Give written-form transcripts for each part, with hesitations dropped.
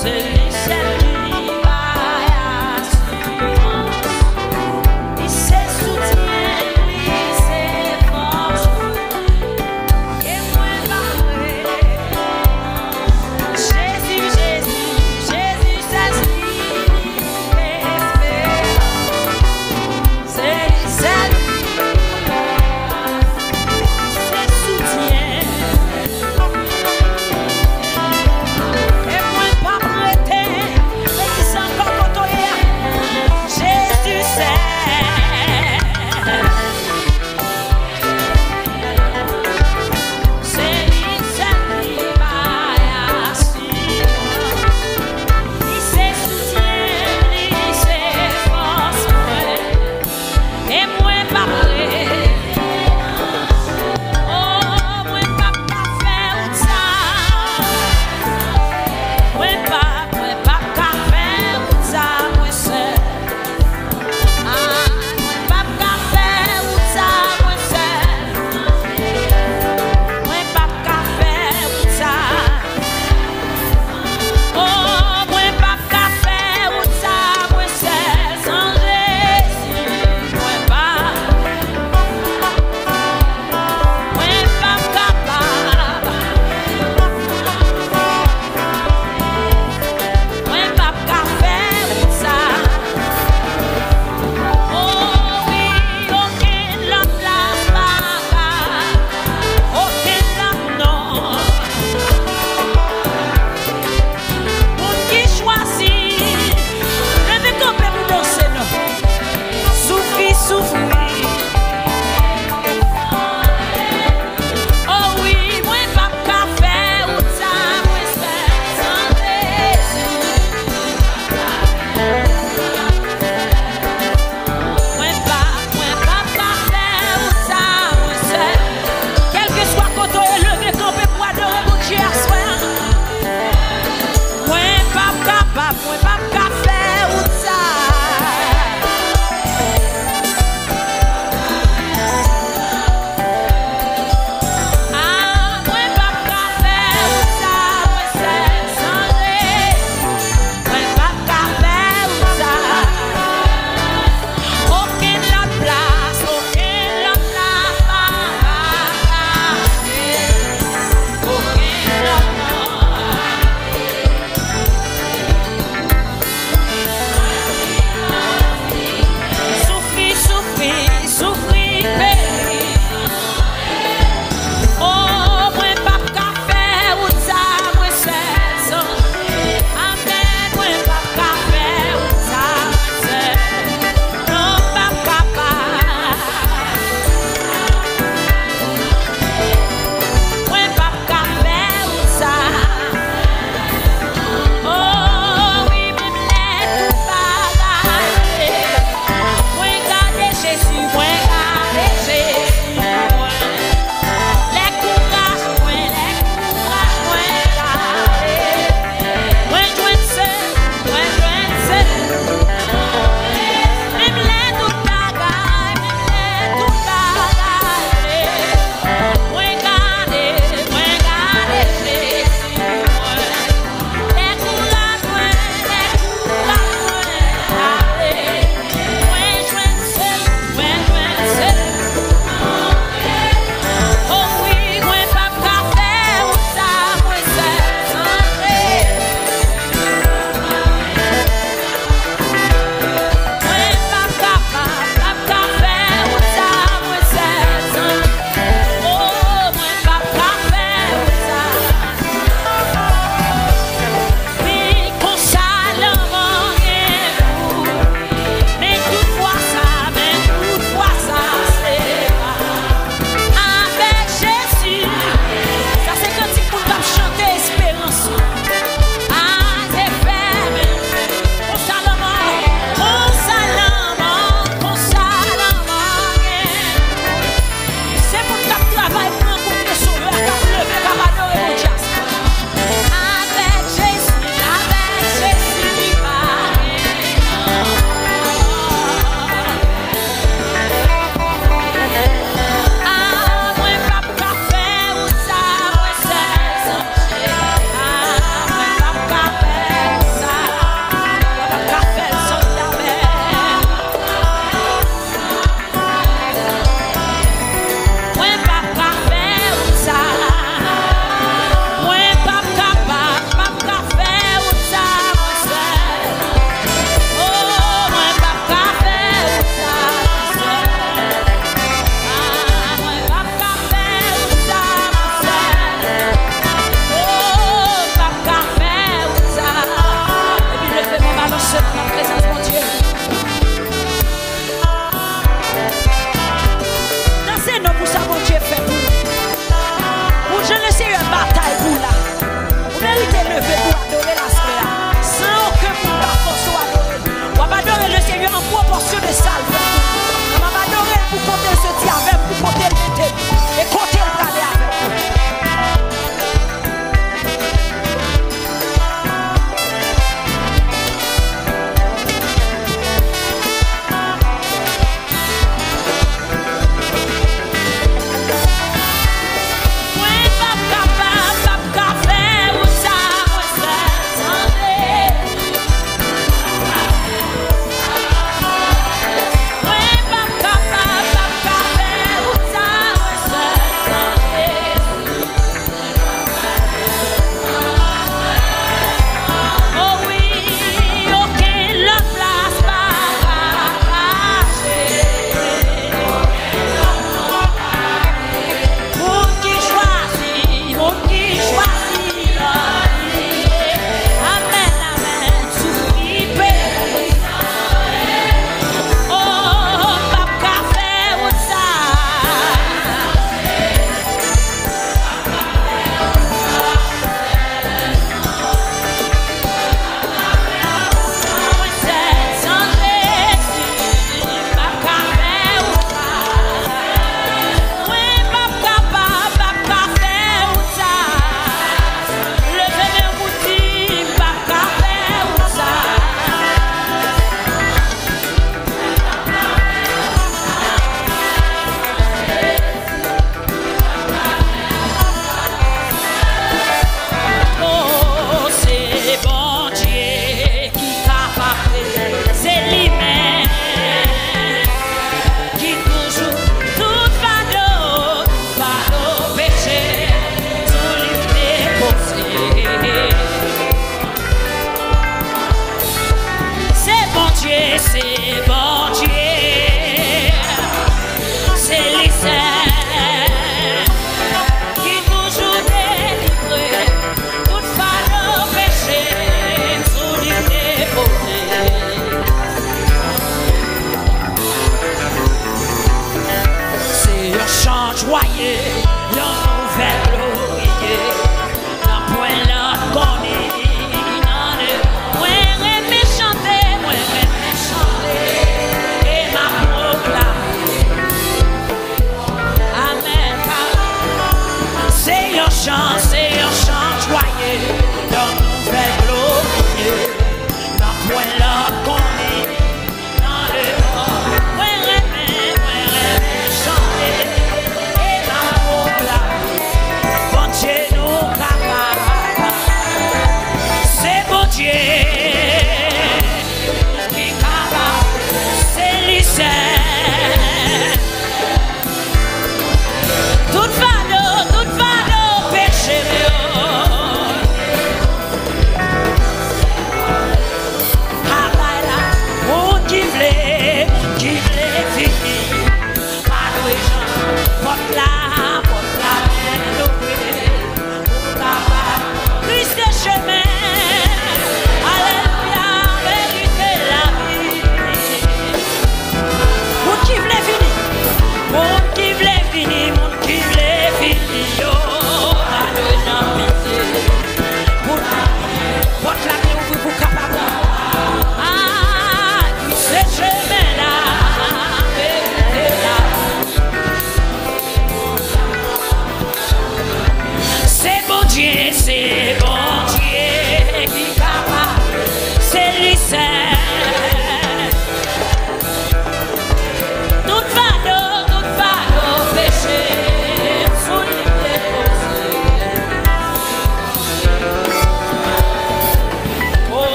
C'est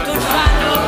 Tout fado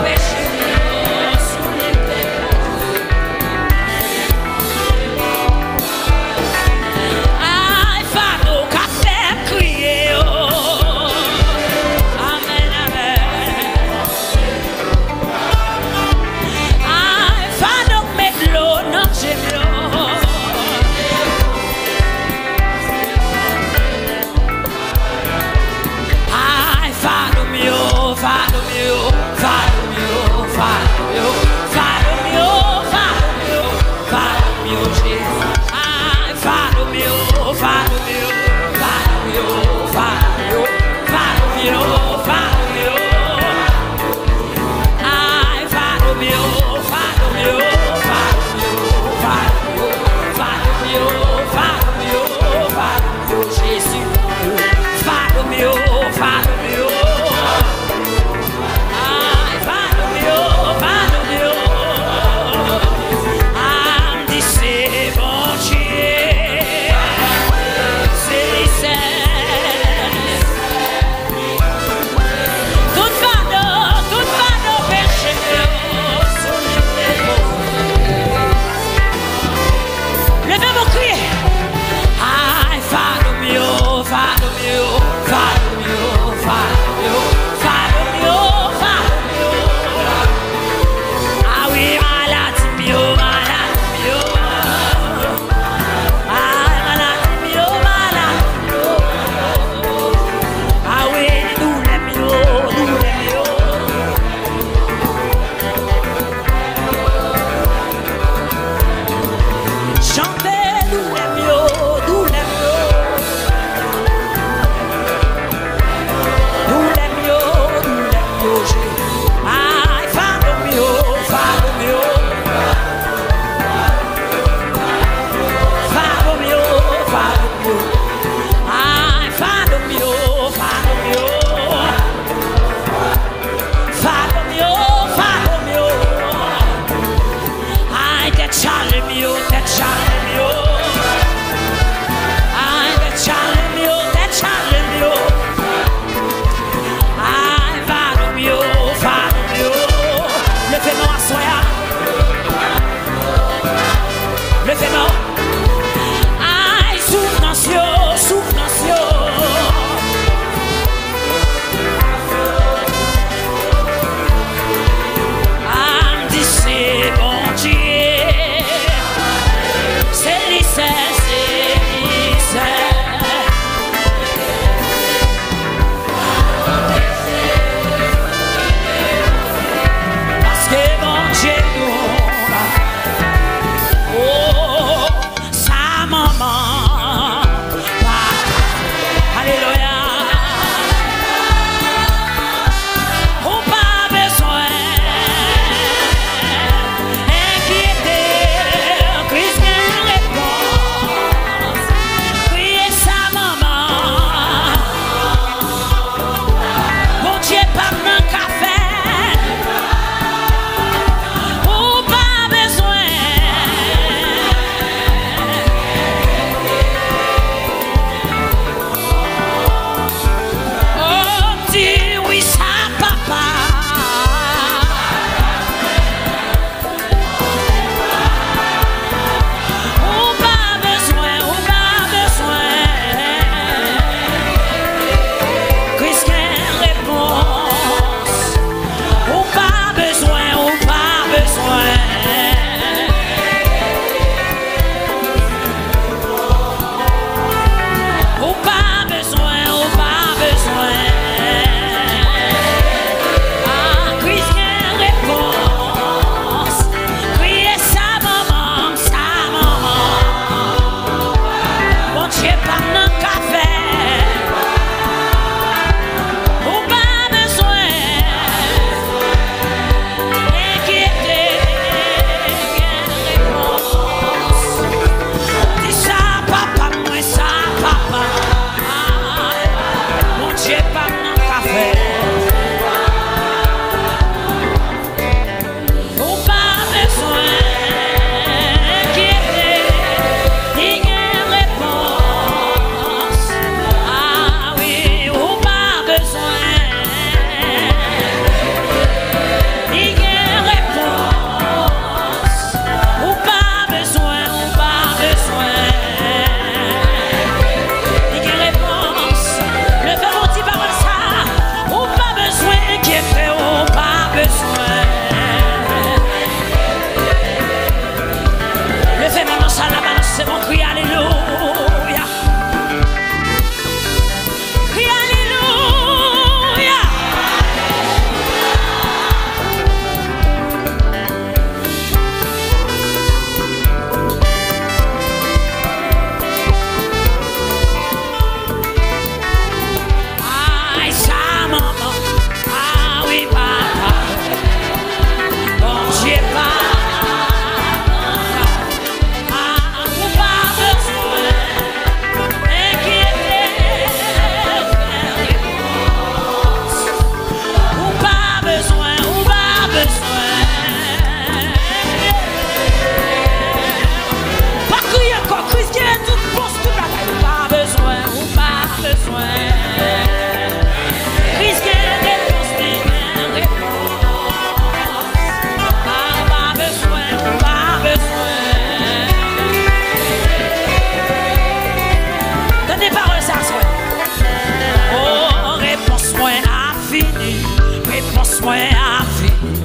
Réponse-moi à fini,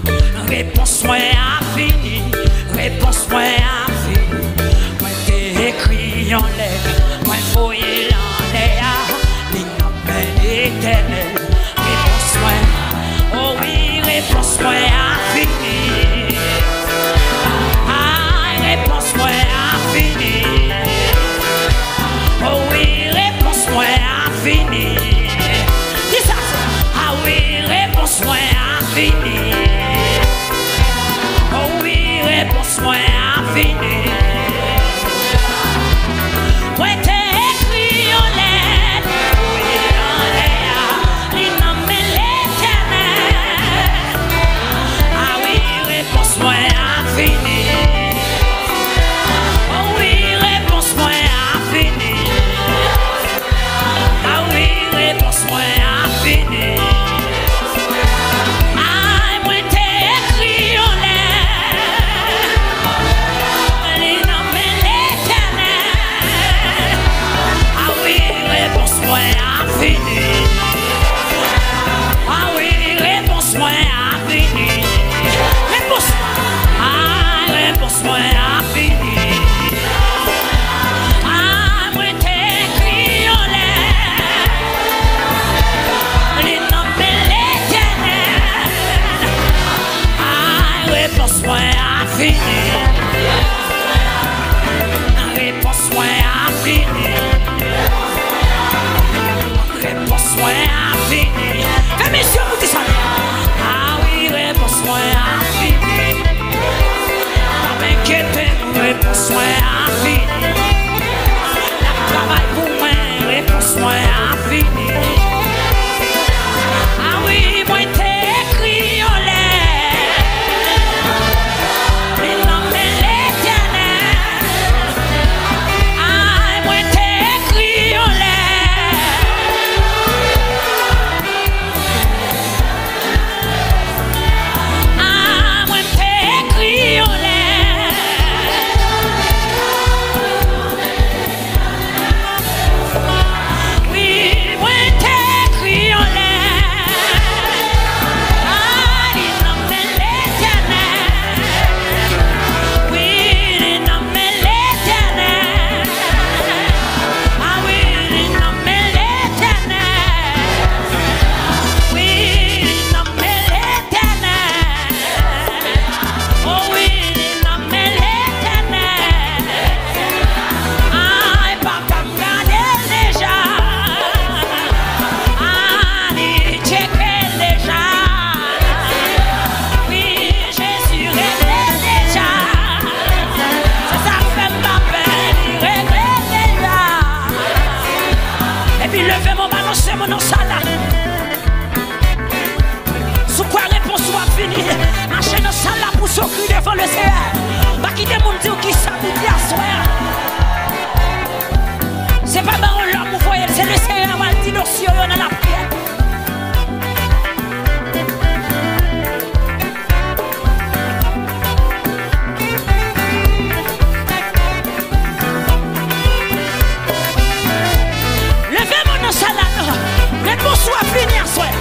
réponse-moi à fini, réponse-moi à fini. Moi t'ai écrit en l'air, moi fouillé en l'air, l'innommé éternel. Réponse-moi, oh oui, réponse-moi à fini. Ah, réponse-moi à fini. Oh oui, réponse-moi à fini. Dis ça, ah oui, réponse-moi à fini. Oh oui, réponse-moi à fini. Moi t'es écrit en l'air, oui en l'air, l'innommé l'éternel. Ah oui, réponse-moi à fini. Oh oui, réponse-moi à fini. Ah oui, réponse-moi à fini. Ah, moi t'es écrit en l'air, l'innommé l'éternel. Ah oui, réponse-moi à fini. Ah oui, réponse-moi à fini. Réponse, ah, réponse-moi à fini. Ah, moi t'es écrit en l'air, l'innommé l'éternel. Ah, réponse-moi à fini. Réponse-moi à fini. Réponse-moi à fini. Fais messieurs, vous dites ça. Ah oui, réponse-moi à fini. Pas m'inquiéter, réponse-moi à fini. La travail pour moi, réponse-moi à fini. Ah oui, moi t'es écrit en l'air, l'innommé l'éternel. Ah, moi t'es écrit en l'air. Ah, moi t'es écrit en l'air. Oui, moi t'es écrit en l'air. Ah, l'innommé l'éternel. Oui, l'innommé l'éternel. Ah oui, l'innommé l'éternel. Oui, l'innommé l'éternel. Oh oui, l'innommé l'éternel. Ah, papa me garde déjà. Ah, il checké déjà. Oui, Jésus réglé déjà. C'est ça fait ma peine, il réglé déjà. Et puis levez mon ballon, c'est mon nom salade. Sous quoi réponse soit finie. Marchez dans salle là pour s'occuper devant le Seigneur. Pas quitter mon Dieu qui s'aboutit à soir. C'est pas baron l'homme, vous voyez, c'est le Seigneur qui dit nos cieux dans la prière. Levez mon nom salade. Réponse soit finie à soir.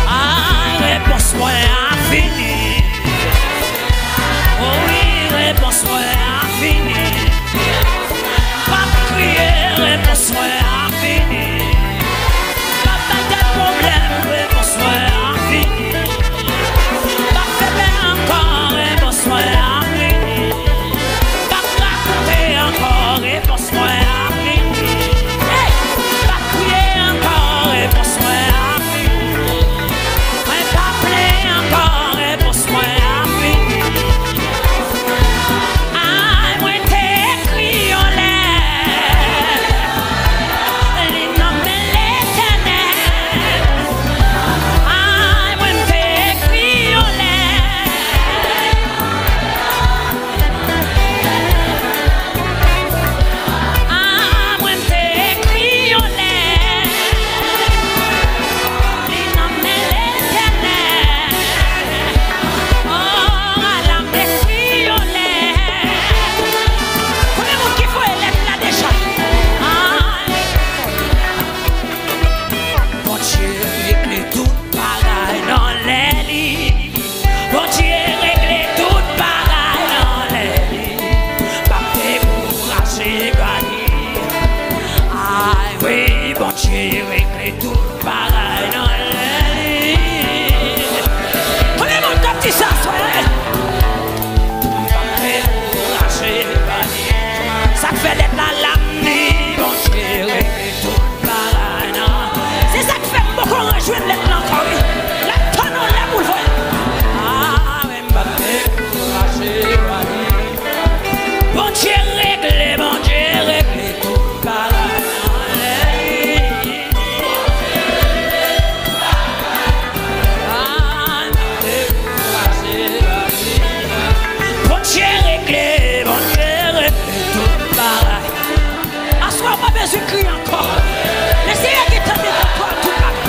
Ah, réponse-moi à fini. Oh oui, réponse-moi à fini. Pas crier, réponse-moi à fini. Pas de problème, réponse-moi à fini. Pas faire encore, réponse-moi à fini. Pas raconter encore, réponse-moi à fini. Hey! Pas crier encore, réponse-moi à fini. Pas plaier encore, réponse-moi à fini. Ah, moi t'es Jésus-Christ encore. Le Seigneur qui t'a dit pour toi tout le monde.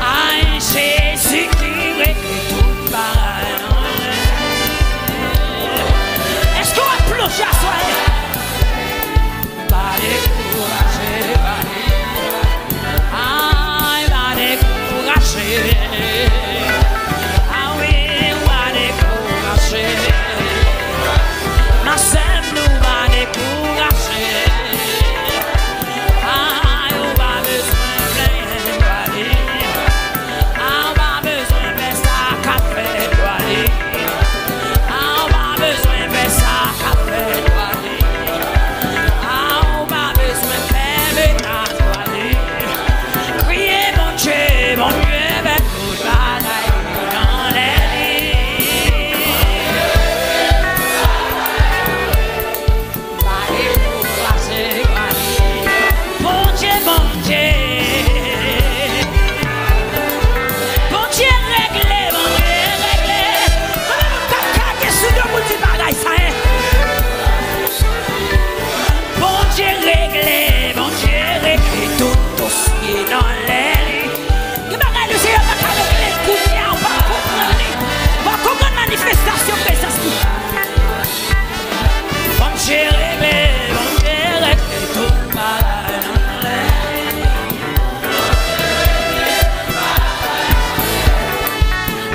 Aïe, Jésus-Christ règle tout le monde. Est-ce qu'on va plonger à soi? Va décourager, aïe, va décourager. Ah oui, va décourager. Ma sœur nous va décourager. Ah, on va besoin de aller. Ah, on va besoin de ça café aller. Ah, on va besoin de ça café aller. Ah, on va besoin de faire le tas aller. Crier mon Dieu, avec toute bataille dans les lits. Bon Dieu, bon Dieu. Bon Dieu réglé, bon Dieu réglé. T'as qu'à sur le bout du bagaille, ça est. Bon Dieu réglé, tout dossier dans les lits. Que bagaille, le Seigneur va régler le coup, on va comprendre. On va comprendre la manifestation présence. Bon Dieu réglé, tout le bagaille dans les lits.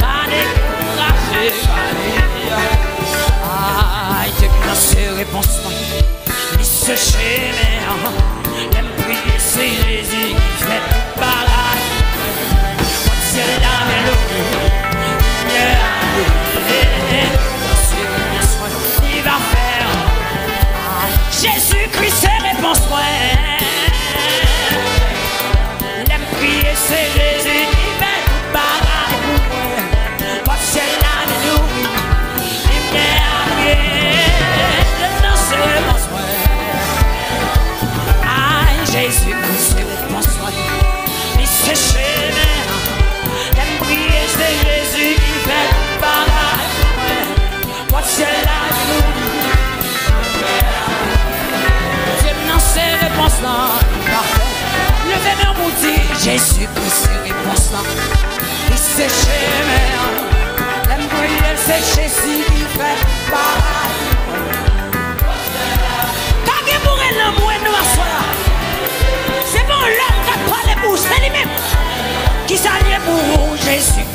Pas décourager, aïe, Dieu qui n'a ses réponses. Il se chémère, l'aime prier, c'est Jésus qui fait tout bagaille. Quand c'est la mélodie, il va faire. Jésus-Christ, c'est réponse, l'aime prier, c'est Jésus qui fait tout bagaille pour moi. Quand c'est la mélodie, il vient. Non, c'est réponse, Jésus-Christ, c'est réponse, il se chémère. L'aime prier, c'est Jésus qui fait tout bagaille. Quand c'est la mélodie, non, c'est réponse là, parfait. Levez-moi mon dit, Jésus-Christ, c'est réponse là. Il se chémère. L'aime prier, c'est Jésus qui fait pareil. Quand il pourrait l'amour nous à soi, c'est bon l'homme qui a pas les bouches, c'est lui-même qui s'allie pour Jésus.